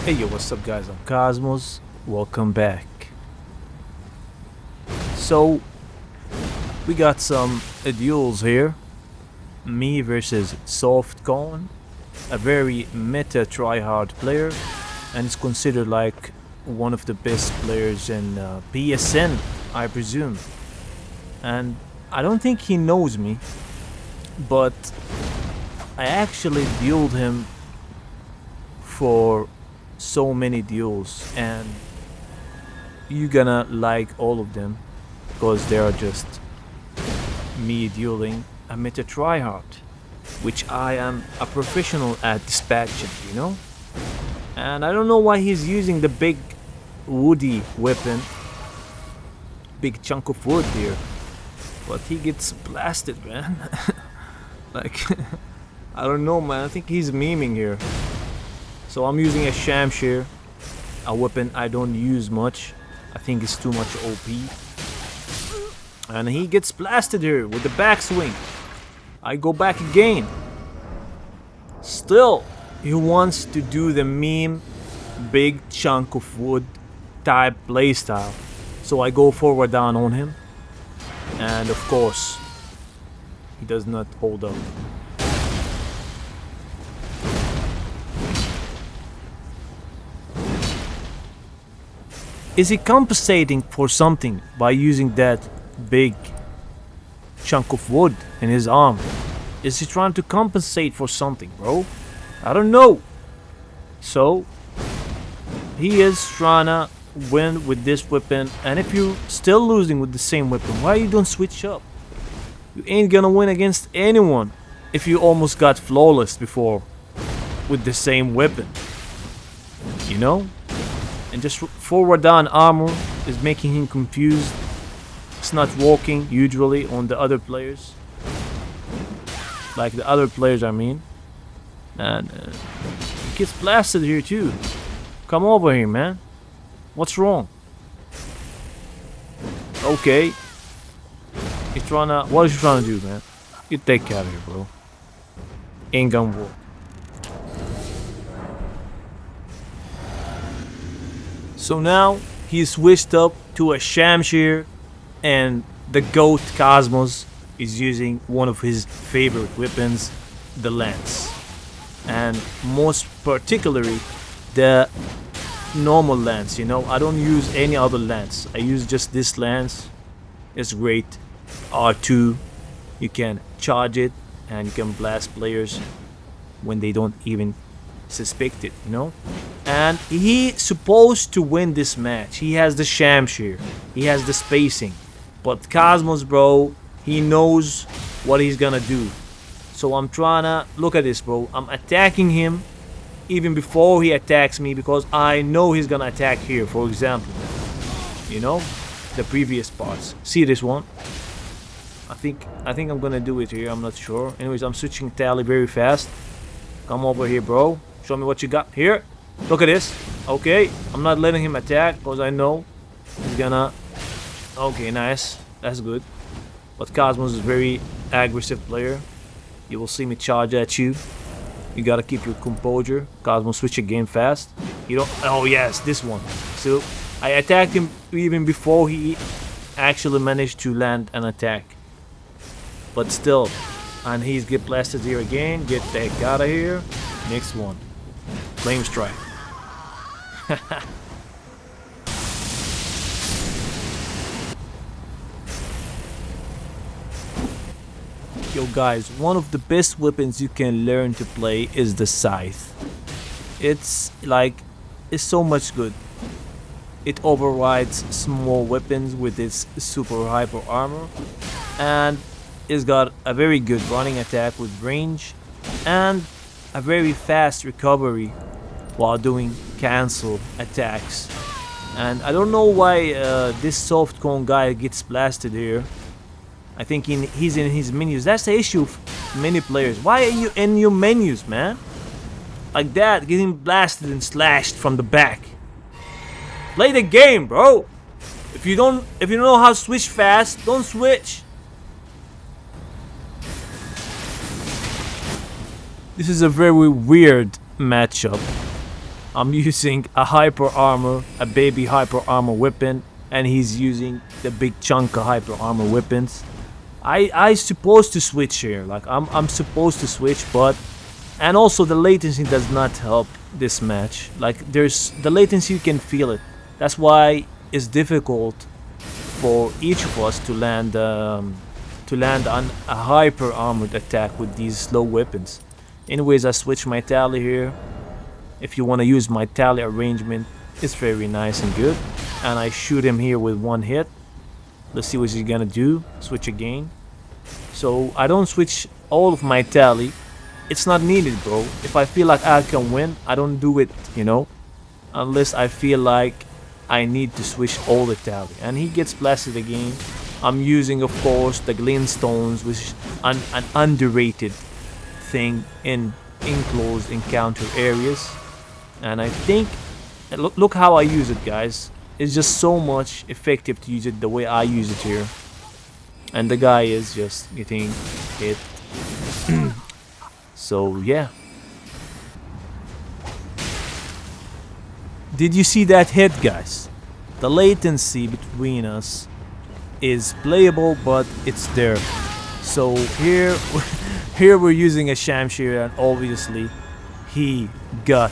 Hey yo, what's up guys, I'm Kosmos, welcome back. So, we got some duels here. Me versus SoftCone, a very meta tryhard player, and is considered like one of the best players in PSN, I presume. And I don't think he knows me, but I actually dueled him for so many duels, and you're gonna like all of them because they are just me dueling a meta tryhard, which I am a professional at dispatching, you know. And I don't know why he's using the big woody weapon, big chunk of wood here, but he gets blasted, man. Like I don't know, man, I think he's memeing here. So I'm using a Shamshir, a weapon I don't use much. I think it's too much OP. And he gets blasted here with the backswing. I go back again. Still, he wants to do the meme big chunk of wood type playstyle. So I go forward down on him. And of course, he does not hold up. Is he compensating for something by using that big chunk of wood in his arm? Is he trying to compensate for something, bro? I don't know. So, he is trying to win with this weapon, and if you're still losing with the same weapon, why you don't switch up? You ain't gonna win against anyone if you almost got flawless before with the same weapon. You know? And just forward down armor is making him confused. It's not working usually on the other players. Like the other players, I mean. And he gets blasted here too. Come over here, man. What's wrong? Okay. He's trying to... What is he trying to do, man? Get that cat out of here, bro. Ain't gonna work. So now he switched up to a Shamshir, and the GOAT Kosmos is using one of his favorite weapons, the lance. And most particularly the normal lance, you know. I don't use any other lance. I use just this lance. It's great. R2, you can charge it and you can blast players when they don't even suspect it, you know. And he's supposed to win this match. He has the Shamshir, he has the spacing, but Kosmos, bro, he knows what he's gonna do. So I'm trying to look at this, bro. I'm attacking him even before he attacks me because I know he's gonna attack here, for example, you know, the previous parts. See this one? I think I'm gonna do it here. I'm not sure. Anyways, I'm switching tally very fast. Come over here, bro. Show me what you got here. Look at this. Okay, I'm not letting him attack because I know he's gonna... Okay, nice. That's good. But Kosmos is a very aggressive player. You will see me charge at you. You gotta keep your composure. Kosmos switch again fast. You don't... Oh yes, this one. So I attacked him even before he actually managed to land an attack. But still. And he's get blasted here again. Get the heck out of here. Next one. Flame strike. Yo guys, one of the best weapons you can learn to play is the scythe. It's so much good. It overrides small weapons with its super hyper armor, and it's got a very good running attack with range and a very fast recovery while doing cancel attacks. And I don't know why this SoftCone guy gets blasted here. I think he's in his menus. That's the issue of many players. Why are you in your menus, man? Like that, getting blasted and slashed from the back. Play the game, bro. If you don't know how to switch fast, don't switch. This is a very weird matchup. I'm using a hyper armor, a baby hyper armor weapon, and he's using the big chunk of hyper armor weapons. I supposed to switch here, like I'm supposed to switch, but and also the latency does not help this match. Like there's the latency, you can feel it. That's why it's difficult for each of us to land on a hyper armored attack with these slow weapons. Anyways, I switch my tally here. If you want to use my tally arrangement, it's very nice and good. And I shoot him here with one hit. Let's see what he's gonna do. Switch again. So I don't switch all of my tally. It's not needed, bro. If I feel like I can win, I don't do it, you know, unless I feel like I need to switch all the tally. And he gets blasted again. I'm using, of course, the glintstones, which is an underrated thing in enclosed encounter areas. And I think, look how I use it, guys. It's just so much effective to use it the way I use it here. And the guy is just getting hit. So yeah. Did you see that hit, guys? The latency between us is playable, but it's there. So here here we're using a Shamshir, and obviously he got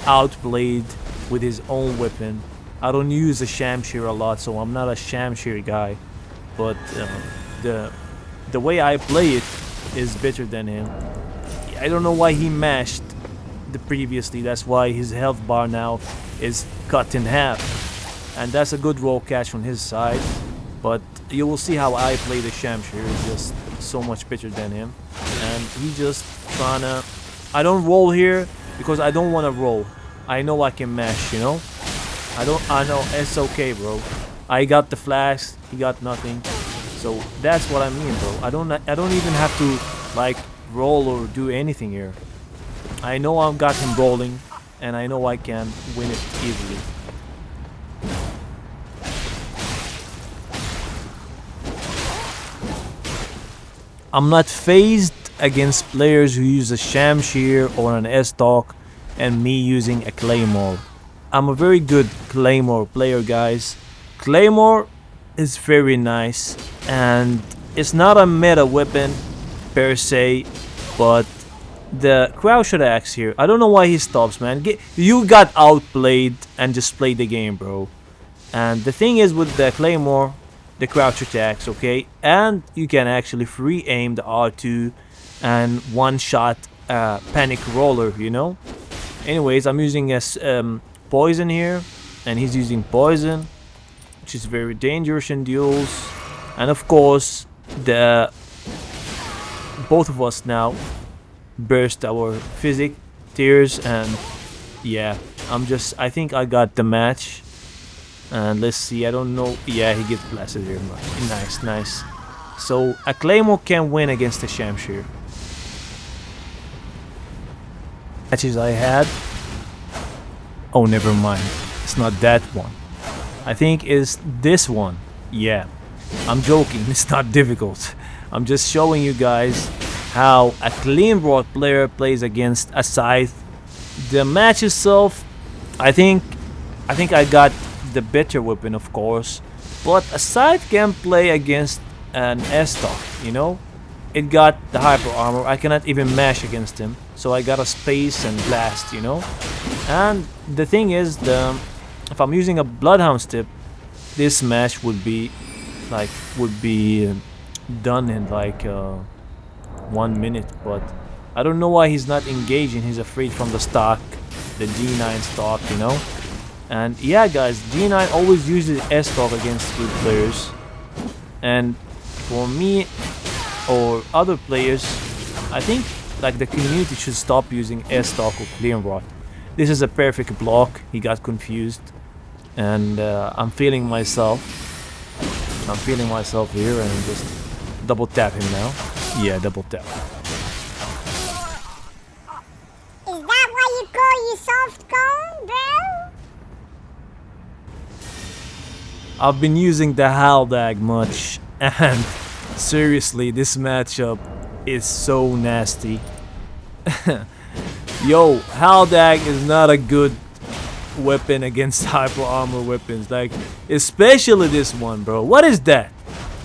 outplayed with his own weapon. I don't use a Shamshir a lot, so I'm not a Shamshir guy, but the way I play it is better than him. I don't know why he mashed the previously. That's why his health bar now is cut in half, and that's a good roll catch from his side. But you will see how I play the Shamshir is just so much better than him, and he just tryna. I don't roll here because I don't want to roll. I know I can mash, you know. I know it's okay, bro. I got the flash, he got nothing. So that's what I mean, bro. I don't even have to like roll or do anything here. I know I've got him rolling, and I know I can win it easily. I'm not phased against players who use a Shamshir or an S-Talk and me using a Claymore. I'm a very good Claymore player, guys. Claymore is very nice, and it's not a meta weapon per se, but the crouched axe here, I don't know why he stops, man. You got outplayed and just played the game, bro. And the thing is with the Claymore, the crouch attacks, okay, and you can actually free aim the R2 and one shot panic roller, you know. Anyways, I'm using a poison here, and he's using poison, which is very dangerous in duels. And of course, both of us now burst our physic tears, and yeah, I think I got the match. And let's see, I don't know. Yeah, he gets blasted here. Nice, nice. So a Claymore can win against a Shamshir. Matches I had. Oh, never mind. It's not that one. I think it's this one. Yeah, I'm joking. It's not difficult. I'm just showing you guys how a clean brought player plays against a scythe. The match itself, I think I got the better weapon, of course, but a scythe can play against an S-Talk, you know. It got the hyper armor. I cannot even mash against him, so I gotta space and blast, you know. And the thing is, if I'm using a Bloodhound tip, this match would be done in like 1 minute. But I don't know why he's not engaging. He's afraid from the stock, the D9 stock, you know. And yeah, guys, D9 always uses S-Talk against good players. And for me or other players, I think like the community should stop using S-Talk or Clean Rot. This is a perfect block. He got confused, and I'm feeling myself. I'm feeling myself here, and just double tap him now. Yeah, double tap. Is that why you call you SoftCone, bro? I've been using the Haldag much, and seriously, this matchup is so nasty. Yo, Haldag is not a good weapon against hyper armor weapons. Like, especially this one, bro. What is that?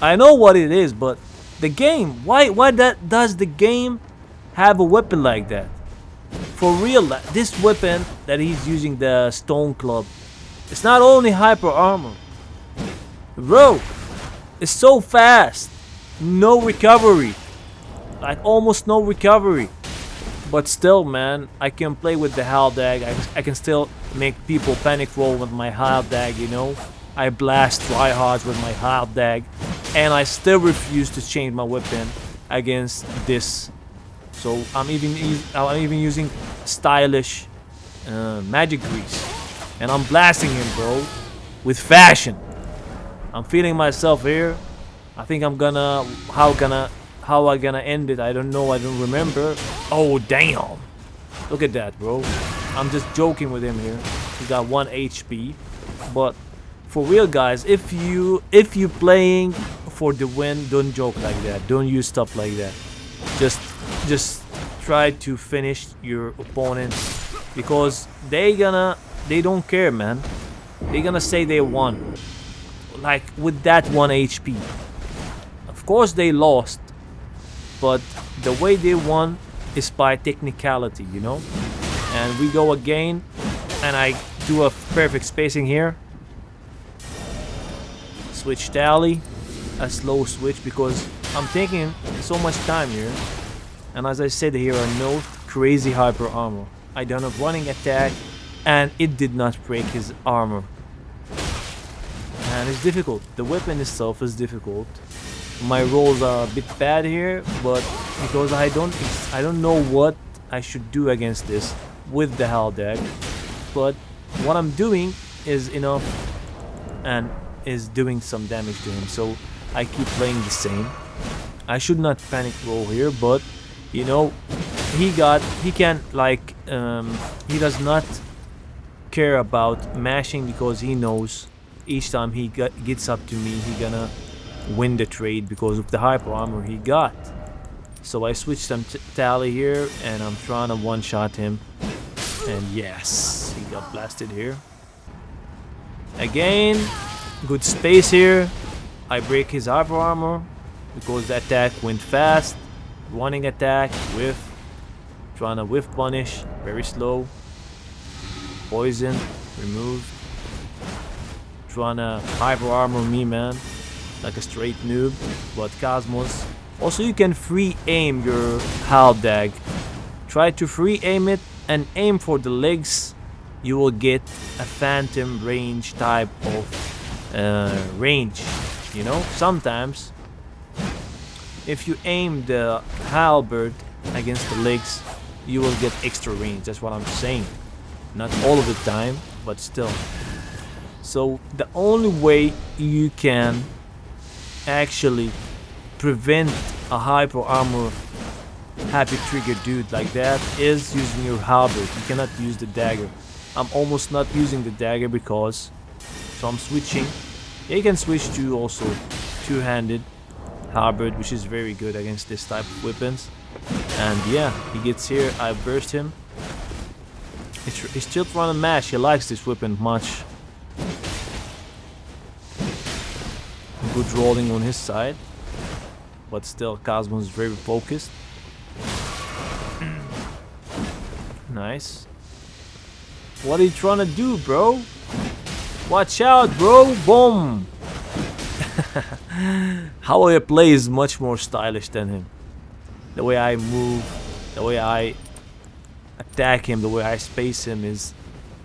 I know what it is, but the game. Why does the game have a weapon like that? For real, this weapon that he's using, the stone club, it's not only hyper armor. Bro, it's so fast. No recovery. Like, almost no recovery. But still, man, I can play with the Haldag. I can still make people panic roll with my Haldag, you know. I blast tryhards with my Haldag. And I still refuse to change my weapon against this. So I'm even using stylish magic grease. And I'm blasting him, bro, with fashion. I'm feeling myself here. I think I'm gonna... How I gonna end it, I don't know, I don't remember. Oh, damn. Look at that, bro. I'm just joking with him here. He got 1 HP. But for real, guys, if you playing for the win, don't joke like that. Don't use stuff like that. Just try to finish your opponent, because they don't care, man. They're gonna say they won. Like, with that 1 HP. Of course they lost. But the way they won is by technicality, you know. And we go again, and I do a perfect spacing here. Switch tally, a slow switch, because I'm taking so much time here. And as I said, here are no crazy hyper armor. I done a running attack, and it did not break his armor. And it's difficult. The weapon itself is difficult. My rolls are a bit bad here, but because I don't know what I should do against this with the Haldag. But what I'm doing is enough and is doing some damage to him, so I keep playing the same. I should not panic roll here, but you know, he does not care about mashing, because he knows each time he gets up to me, he gonna win the trade because of the hyper armor he got. So I switched some tally here, and I'm trying to one-shot him. And yes, he got blasted here. Again, good space here. I break his hyper armor because the attack went fast. Running attack, whiff. Trying to whiff punish, very slow. Poison, removed. Trying to hyper armor me, man, like a straight noob. But Kosmos. Also, you can free aim your Haldag. Try to free aim it and aim for the legs. You will get a phantom range type of range. You know, sometimes if you aim the halberd against the legs, you will get extra range. That's what I'm saying. Not all of the time, but still. So the only way you can actually prevent a hyper armor happy trigger dude like that is using your halberd. You cannot use the dagger. I'm almost not using the dagger because, so I'm switching. You can switch to also two-handed halberd, which is very good against this type of weapons. And yeah, he gets here. I burst him. He's still trying to mash. He likes this weapon much. Good rolling on his side, but still Kosmos is very focused. Nice. What are you trying to do, bro? Watch out, bro. Boom. How I play is much more stylish than him. The way I move, the way I attack him, the way I space him is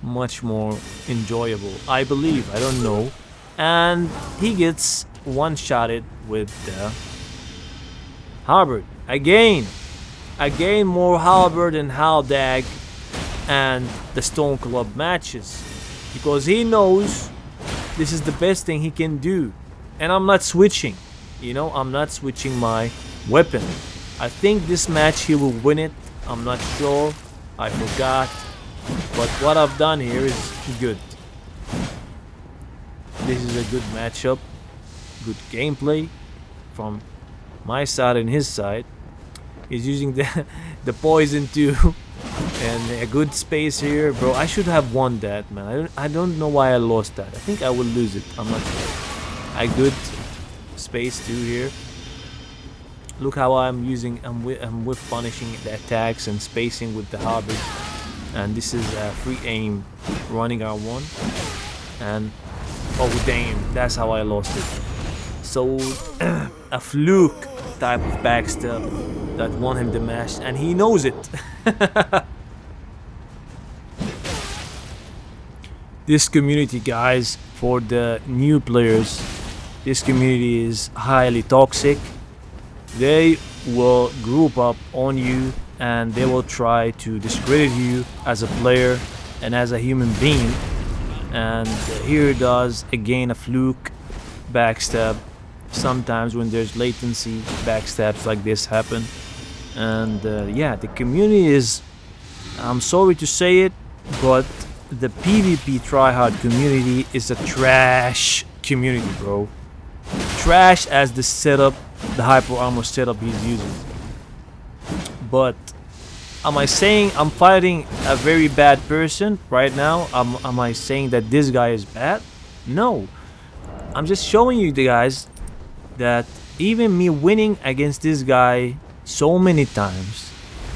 much more enjoyable, I believe. I don't know. And he gets one-shotted with the halberd. Again more halberd and haldag and the stone club matches, because he knows this is the best thing he can do. And I'm not switching, you know, I'm not switching my weapon. I think this match he will win it. I'm not sure, I forgot, but what I've done here is good. This is a good matchup, good gameplay from my side and his side. He's using the poison to And a good space here, bro. I should have won that, man. I don't know why I lost that. I think I will lose it. I'm not sure. A good space too here. Look how I'm using. I'm with punishing the attacks and spacing with the harbor. And this is free aim, running R1. And oh damn, that's how I lost it. So a fluke type of backstab that won him the match, and he knows it. This community, guys, for the new players, this community is highly toxic. They will group up on you and they will try to discredit you as a player and as a human being. And here it does again, a fluke backstab. Sometimes when there's latency, backstabs like this happen. And yeah, the community is, I'm sorry to say it, but the PvP tryhard community is a trash community, bro. Trash as the setup, the hyper armor setup he's using. But am I saying I'm fighting a very bad person right now? Am I saying that this guy is bad? No. I'm just showing you the guys that even me winning against this guy so many times,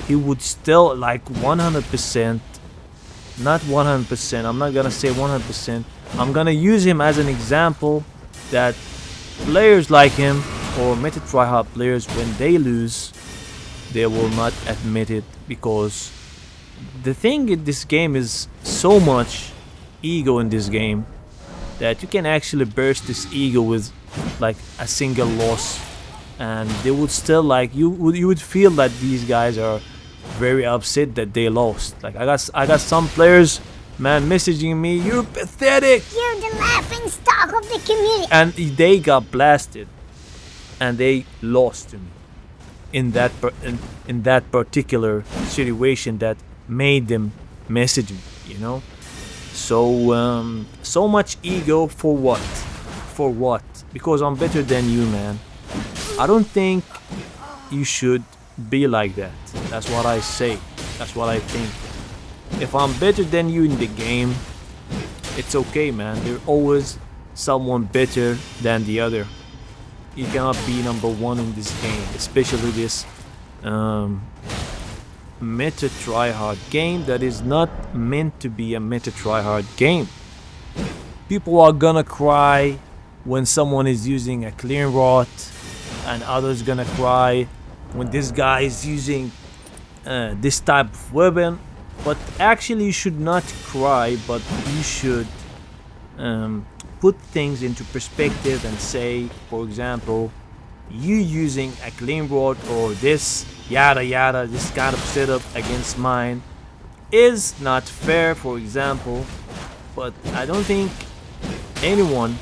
he would still like 100%, not 100%, I'm not gonna say 100%, I'm gonna use him as an example that players like him or meta tryhard players, when they lose, they will not admit it, because the thing in this game is so much ego in this game that you can actually burst this ego with like a single loss, and they would still like you would feel that these guys are very upset that they lost. Like I got some players, man, messaging me, "You're pathetic. You're the laughing stock of the community." And they got blasted, and they lost to me in that particular situation that made them message me, you know. So so much ego for what? For what? Because I'm better than you, man. I don't think you should be like that. That's what I say. That's what I think. If I'm better than you in the game, it's okay, man. There's always someone better than the other. You cannot be number one in this game, especially this meta tryhard game that is not meant to be a meta tryhard game. People are gonna cry when someone is using a clean rot, and others gonna cry when this guy is using this type of weapon. But actually you should not cry, but you should put things into perspective and say, for example, you using a clean rod or this yada yada, this kind of setup against mine is not fair, for example. But I don't think anyone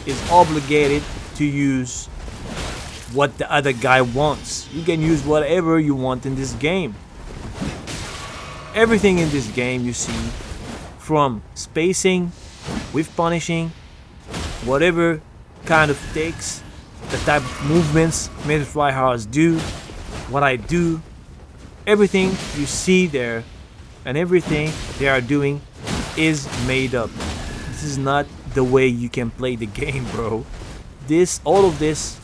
is obligated to use what the other guy wants. You can use whatever you want in this game. Everything in this game you see, from spacing, with punishing, whatever kind of takes, the type of movements meta tryhards do, what I do, everything you see there and everything they are doing is made up. This is not the way you can play the game, bro. All of this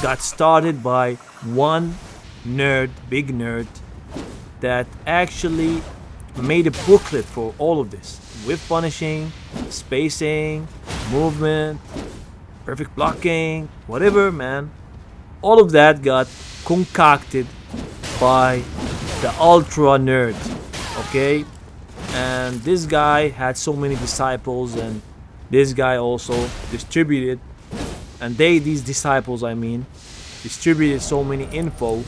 got started by one nerd, big nerd, that actually made a booklet for all of this, with punishing, spacing, movement, perfect blocking, whatever, man. All of that got concocted by the ultra nerd, okay? And this guy had so many disciples, and this guy also distributed, and these disciples, I mean, distributed so many info.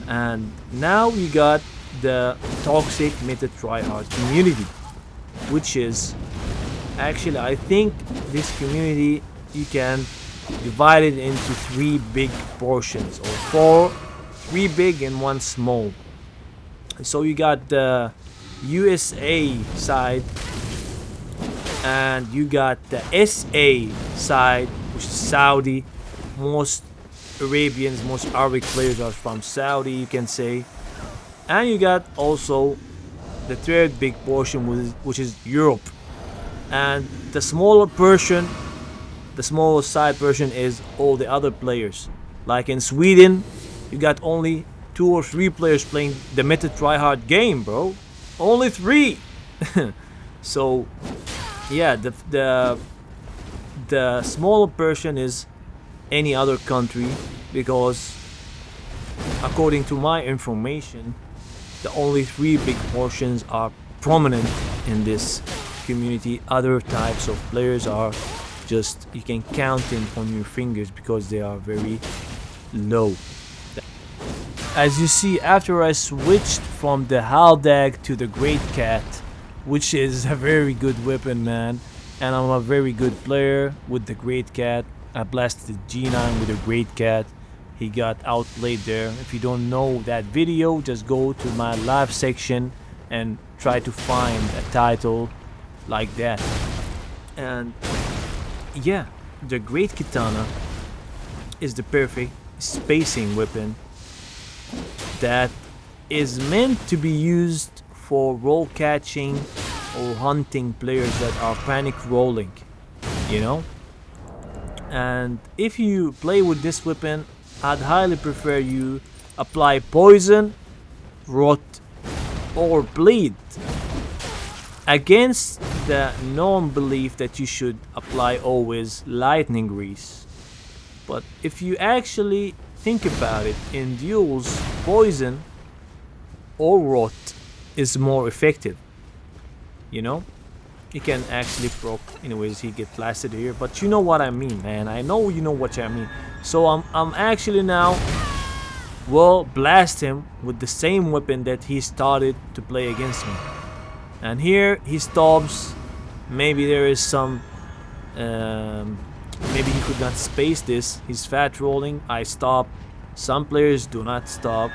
And now we got the toxic meta tryhard community, which is actually, I think this community, you can divide it into 3 big portions, or 3 big and 1 small. So you got the USA side, and you got the SA side, which is Saudi. Most Arabians, most Arabic players are from Saudi, you can say. And you got also the third big portion, which is Europe. And the smaller portion, the smaller side portion is all the other players. Like in Sweden, you got only 2 or 3 players playing the meta tryhard game, bro. Only 3. So yeah, the smaller portion is any other country, because according to my information, the only 3 big portions are prominent in this community. Other types of players are just, you can count them on your fingers because they are very low. As you see, after I switched from the Haldag to the Great Cat, which is a very good weapon, man, and I'm a very good player with the Great Cat. I blasted G9 with a Great Cat. He got outplayed there. If you don't know that video, just go to my live section and try to find a title like that. And yeah, the Great Katana is the perfect spacing weapon that is meant to be used for roll catching or hunting players that are panic rolling, you know. And if you play with this weapon, I'd highly prefer you apply poison, rot, or bleed, against the known belief that you should apply always lightning grease. But if you actually think about it, in duels, poison or rot is more effective, you know. You can actually proc, anyways, he get blasted here, but you know what I mean, man. I know you know what I mean. So I'm actually now will blast him with the same weapon that he started to play against me. And here he stops. Maybe there is some maybe he could not space this. He's fat rolling. I stop. Some players do not stop,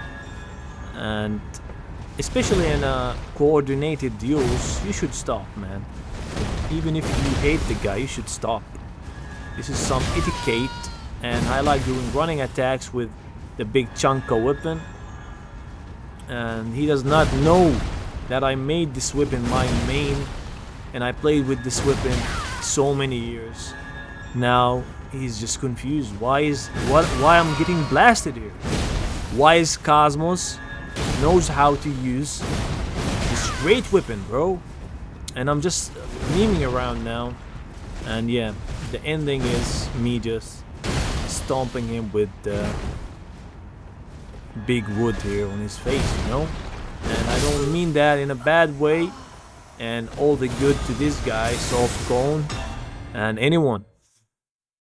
and especially in coordinated duels, you should stop, man. Even if you hate the guy, you should stop. This is some etiquette, and I like doing running attacks with the big chunka weapon. And he does not know that I made this weapon my main, and I played with this weapon so many years. Now he's just confused. Why I'm getting blasted here? Why is Kosmos knows how to use this great weapon, bro? And I'm just memeing around now. And yeah, the ending is me just stomping him with the big wood here on his face, you know. And I don't mean that in a bad way. And all the good to this guy, SoftCone, and anyone